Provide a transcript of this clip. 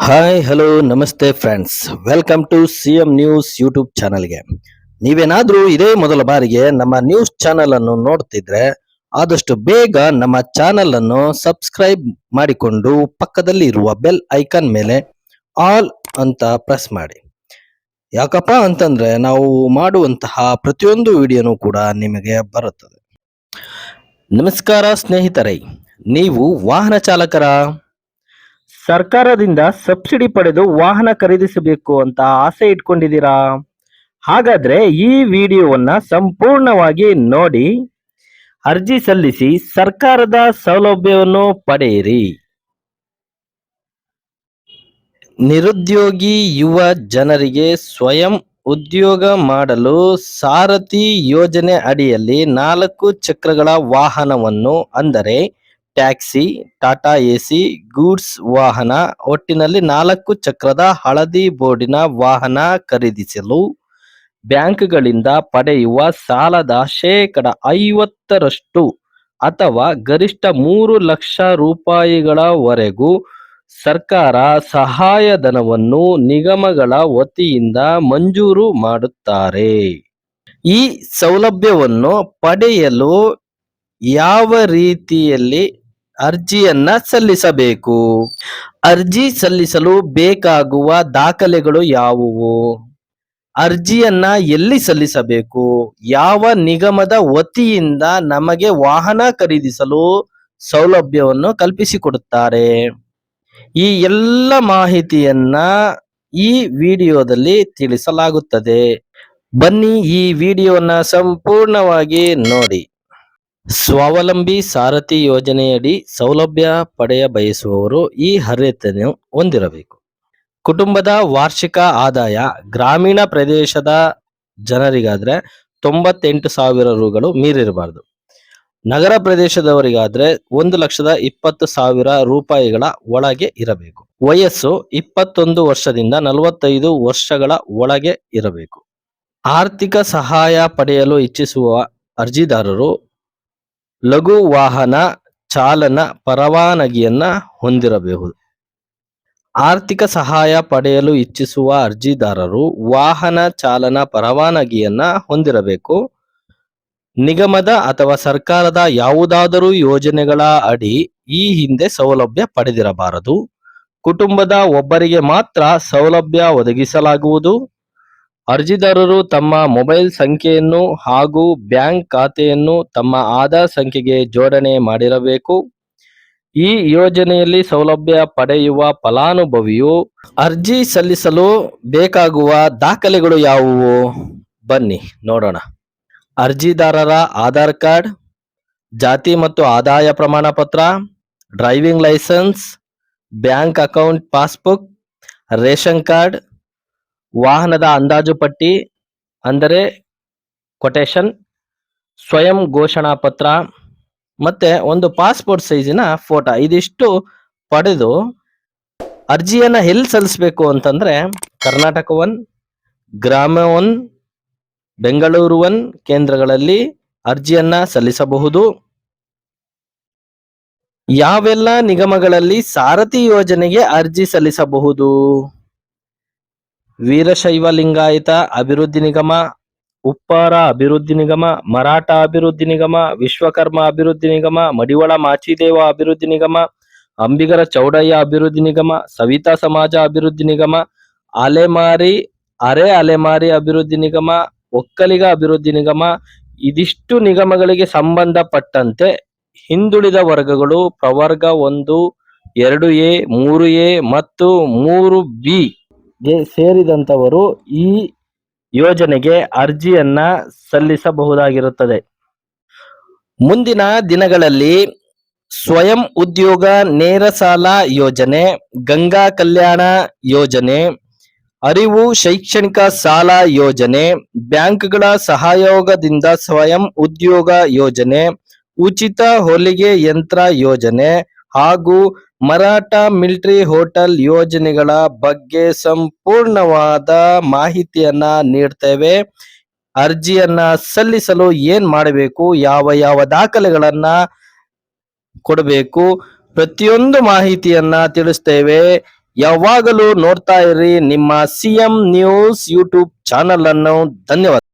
Hi hello ನಮಸ್ತೆ friends, welcome to CM news YouTube ಚಾನಲ್ಗೆ. ನೀವೇನಾದ್ರೂ ಇದೇ ಮೊದಲ ಬಾರಿಗೆ ನಮ್ಮ ನ್ಯೂಸ್ ಚಾನಲ್ ಅನ್ನು ನೋಡ್ತಿದ್ರೆ ಆದಷ್ಟು ಬೇಗ ನಮ್ಮ ಚಾನಲ್ ಅನ್ನು ಸಬ್ಸ್ಕ್ರೈಬ್ ಮಾಡಿಕೊಂಡು ಪಕ್ಕದಲ್ಲಿ ಇರುವ ಬೆಲ್ ಐಕಾನ್ ಮೇಲೆ ಆಲ್ ಅಂತ ಪ್ರೆಸ್ ಮಾಡಿ. ಯಾಕಪ್ಪ ಅಂತಂದ್ರೆ ನಾವು ಮಾಡುವಂತಹ ಪ್ರತಿಯೊಂದು ವಿಡಿಯೋನು ಕೂಡ ನಿಮಗೆ ಬರುತ್ತದೆ. ನಮಸ್ಕಾರ ಸ್ನೇಹಿತರೆ, ನೀವು ವಾಹನ ಚಾಲಕರ ಸರ್ಕಾರದಿಂದ ಸಬ್ಸಿಡಿ ಪಡೆದು ವಾಹನ ಖರೀದಿಸಬೇಕು ಅಂತ ಆಸೆ ಇಟ್ಕೊಂಡಿದ್ದೀರಾ? ಹಾಗಾದ್ರೆ ಈ ವಿಡಿಯೋವನ್ನ ಸಂಪೂರ್ಣವಾಗಿ ನೋಡಿ ಅರ್ಜಿ ಸಲ್ಲಿಸಿ ಸರ್ಕಾರದ ಸೌಲಭ್ಯವನ್ನು ಪಡೆಯಿರಿ. ನಿರುದ್ಯೋಗಿ ಯುವ ಜನರಿಗೆ ಸ್ವಯಂ ಉದ್ಯೋಗ ಮಾಡಲು ಸಾರಥಿ ಯೋಜನೆ ಅಡಿಯಲ್ಲಿ 4 ಚಕ್ರಗಳ ವಾಹನವನ್ನು ಅಂದರೆ ಟ್ಯಾಕ್ಸಿ, ಟಾಟಾ ಎಸಿ, ಗೂಡ್ಸ್ ವಾಹನ, ಒಟ್ಟಿನಲ್ಲಿ 4 ಚಕ್ರದ ಹಳದಿ ಬೋರ್ಡಿನ ವಾಹನ ಖರೀದಿಸಲು ಬ್ಯಾಂಕ್ಗಳಿಂದ ಪಡೆಯುವ ಸಾಲದ 50% ಅಥವಾ ಗರಿಷ್ಠ 3 ಲಕ್ಷ ರೂಪಾಯಿಗಳವರೆಗೂ ಸರ್ಕಾರ ಸಹಾಯಧನವನ್ನು ನಿಗಮಗಳ ವತಿಯಿಂದ ಮಂಜೂರು ಮಾಡುತ್ತಾರೆ. ಈ ಸೌಲಭ್ಯವನ್ನು ಪಡೆಯಲು ಯಾವ ರೀತಿಯಲ್ಲಿ ಅರ್ಜಿಯನ್ನ ಸಲ್ಲಿಸಬೇಕು? ಅರ್ಜಿ ಸಲ್ಲಿಸಲು ಬೇಕಾಗುವ ದಾಖಲೆಗಳು ಯಾವುವು? ಅರ್ಜಿಯನ್ನ ಎಲ್ಲಿ ಸಲ್ಲಿಸಬೇಕು? ಯಾವ ನಿಗಮದ ವತಿಯಿಂದ ನಮಗೆ ವಾಹನ ಖರೀದಿಸಲು ಸೌಲಭ್ಯವನ್ನು ಕಲ್ಪಿಸಿಕೊಡುತ್ತಾರೆ? ಈ ಎಲ್ಲ ಮಾಹಿತಿಯನ್ನ ಈ ವಿಡಿಯೋದಲ್ಲಿ ತಿಳಿಸಲಾಗುತ್ತದೆ. ಬನ್ನಿ ಈ ವಿಡಿಯೋನ ಸಂಪೂರ್ಣವಾಗಿ ನೋಡಿ. ಸ್ವಾವಲಂಬಿ ಸಾರಥಿ ಯೋಜನೆಯಡಿ ಸೌಲಭ್ಯ ಪಡೆಯ ಬಯಸುವವರು ಈ ಅರ್ಹತೆಯನ್ನು ಹೊಂದಿರಬೇಕು. ಕುಟುಂಬದ ವಾರ್ಷಿಕ ಆದಾಯ ಗ್ರಾಮೀಣ ಪ್ರದೇಶದ ಜನರಿಗಾದ್ರೆ 98,000 ರೂಗಳು ಮೀರಿರಬಾರದು. ನಗರ ಪ್ರದೇಶದವರಿಗಾದ್ರೆ 1,20,000 ರೂಪಾಯಿಗಳ ಒಳಗೆ ಇರಬೇಕು. ವಯಸ್ಸು 21 ವರ್ಷದಿಂದ 45 ವರ್ಷಗಳ ಒಳಗೆ ಇರಬೇಕು. ಆರ್ಥಿಕ ಸಹಾಯ ಪಡೆಯಲು ಇಚ್ಛಿಸುವ ಅರ್ಜಿದಾರರು ಲಘು ವಾಹನ ಚಾಲನಾ ಪರವಾನಗಿಯನ್ನ ಹೊಂದಿರಬಹುದು. ಆರ್ಥಿಕ ಸಹಾಯ ಪಡೆಯಲು ಇಚ್ಛಿಸುವ ಅರ್ಜಿದಾರರು ವಾಹನ ಚಾಲನಾ ಪರವಾನಗಿಯನ್ನ ಹೊಂದಿರಬೇಕು. ನಿಗಮದ ಅಥವಾ ಸರ್ಕಾರದ ಯಾವುದಾದರೂ ಯೋಜನೆಗಳ ಅಡಿ ಈ ಹಿಂದೆ ಸೌಲಭ್ಯ ಪಡೆದಿರಬಾರದು. ಕುಟುಂಬದ ಒಬ್ಬರಿಗೆ ಮಾತ್ರ ಸೌಲಭ್ಯ ಒದಗಿಸಲಾಗುವುದು. ಅರ್ಜಿದಾರರು ತಮ್ಮ ಮೊಬೈಲ್ ಸಂಖ್ಯೆಯನ್ನು ಹಾಗೂ ಬ್ಯಾಂಕ್ ಖಾತೆಯನ್ನು ತಮ್ಮ ಆಧಾರ್ ಸಂಖ್ಯೆಗೆ ಜೋಡಣೆ ಮಾಡಿರಬೇಕು. ಈ ಯೋಜನೆಯಲ್ಲಿ ಸೌಲಭ್ಯ ಪಡೆಯುವ ಫಲಾನುಭವಿಯು ಅರ್ಜಿ ಸಲ್ಲಿಸಲು ಬೇಕಾಗುವ ದಾಖಲೆಗಳು ಯಾವುವು? ಬನ್ನಿ ನೋಡೋಣ. ಅರ್ಜಿದಾರರ ಆಧಾರ್ ಕಾರ್ಡ್, ಜಾತಿ ಮತ್ತು ಆದಾಯ ಪ್ರಮಾಣ ಪತ್ರ, driving licence, bank account passbook, ration card, ವಾಹನದ ಅಂದಾಜು ಪಟ್ಟಿ ಅಂದರೆ ಕೊಟೇಶನ್, ಸ್ವಯಂ ಘೋಷಣಾ ಪತ್ರ ಮತ್ತೆ ಒಂದು ಪಾಸ್ಪೋರ್ಟ್ ಸೈಜಿನ ಫೋಟೋ. ಇದಿಷ್ಟು ಪಡೆದು ಅರ್ಜಿಯನ್ನ ಎಲ್ಲಿ ಸಲ್ಲಿಸಬೇಕು ಅಂತಂದ್ರೆ ಕರ್ನಾಟಕ 1, ಗ್ರಾಮ 1, ಬೆಂಗಳೂರು 1 ಕೇಂದ್ರಗಳಲ್ಲಿ ಅರ್ಜಿಯನ್ನ ಸಲ್ಲಿಸಬಹುದು. ಯಾವೆಲ್ಲ ನಿಗಮಗಳಲ್ಲಿ ಸಾರಥಿ ಯೋಜನೆಗೆ ಅರ್ಜಿ ಸಲ್ಲಿಸಬಹುದು? ವೀರಶೈವ ಲಿಂಗಾಯತ ಅಭಿವೃದ್ಧಿ ನಿಗಮ, ಉಪ್ಪಾರ ಅಭಿವೃದ್ಧಿ ನಿಗಮ, ಮರಾಠ ಅಭಿವೃದ್ಧಿ ನಿಗಮ, ವಿಶ್ವಕರ್ಮ ಅಭಿವೃದ್ಧಿ ನಿಗಮ, ಮಡಿವಾಳ ಮಾಚಿದೇವ ಅಭಿವೃದ್ಧಿ ನಿಗಮ, ಅಂಬಿಗರ ಚೌಡಯ್ಯ ಅಭಿವೃದ್ಧಿ ನಿಗಮ, ಸವಿತಾ ಸಮಾಜ ಅಭಿವೃದ್ಧಿ ನಿಗಮ, ಅರೆ ಅಲೆಮಾರಿ ಅಭಿವೃದ್ಧಿ ನಿಗಮ, ಒಕ್ಕಲಿಗ ಅಭಿವೃದ್ಧಿ ನಿಗಮ. ಇದಿಷ್ಟು ನಿಗಮಗಳಿಗೆ ಸಂಬಂಧಪಟ್ಟಂತೆ ಹಿಂದುಳಿದ ವರ್ಗಗಳು ಪ್ರವರ್ಗ 1, 2A, 3A ಮತ್ತು 3B ಗೆ ಸೇರಿದಂತವರು ಈ ಯೋಜನೆಗೆ ಅರ್ಜಿಯನ್ನ ಸಲ್ಲಿಸಬಹುದಾಗಿರುತ್ತದೆ. ಮುಂದಿನ ದಿನಗಳಲ್ಲಿ ಸ್ವಯಂ ಉದ್ಯೋಗ ನೇರ ಸಾಲ ಯೋಜನೆ, ಗಂಗಾ ಕಲ್ಯಾಣ ಯೋಜನೆ, ಅರಿವು ಶೈಕ್ಷಣಿಕ ಸಾಲ ಯೋಜನೆ, ಬ್ಯಾಂಕ್ಗಳ ಸಹಯೋಗದಿಂದ ಸ್ವಯಂ ಉದ್ಯೋಗ ಯೋಜನೆ, ಉಚಿತ ಹೊಲಿಗೆ ಯಂತ್ರ ಯೋಜನೆ ಹಾಗೂ ಮರಾಠ ಮಿಲಿಟರಿ ಹೋಟೆಲ್ ಯೋಜನೆಗಳ ಬಗ್ಗೆ ಸಂಪೂರ್ಣವಾದ ಮಾಹಿತಿಯನ್ನ ನೀಡ್ತೇವೆ. ಅರ್ಜಿಯನ್ನ ಸಲ್ಲಿಸಲು ಏನ್ ಮಾಡಬೇಕು, ಯಾವ ದಾಖಲೆಗಳನ್ನ ಕೊಡಬೇಕು, ಪ್ರತಿಯೊಂದು ಮಾಹಿತಿಯನ್ನ ತಿಳಿಸ್ತೇವೆ. ಯಾವಾಗಲೂ ನೋಡ್ತಾ ಇರಿ ನಿಮ್ಮ ಸಿಎಂ ನ್ಯೂಸ್ ಯೂಟ್ಯೂಬ್ ಚಾನಲ್ ಅನ್ನು. ಧನ್ಯವಾದ.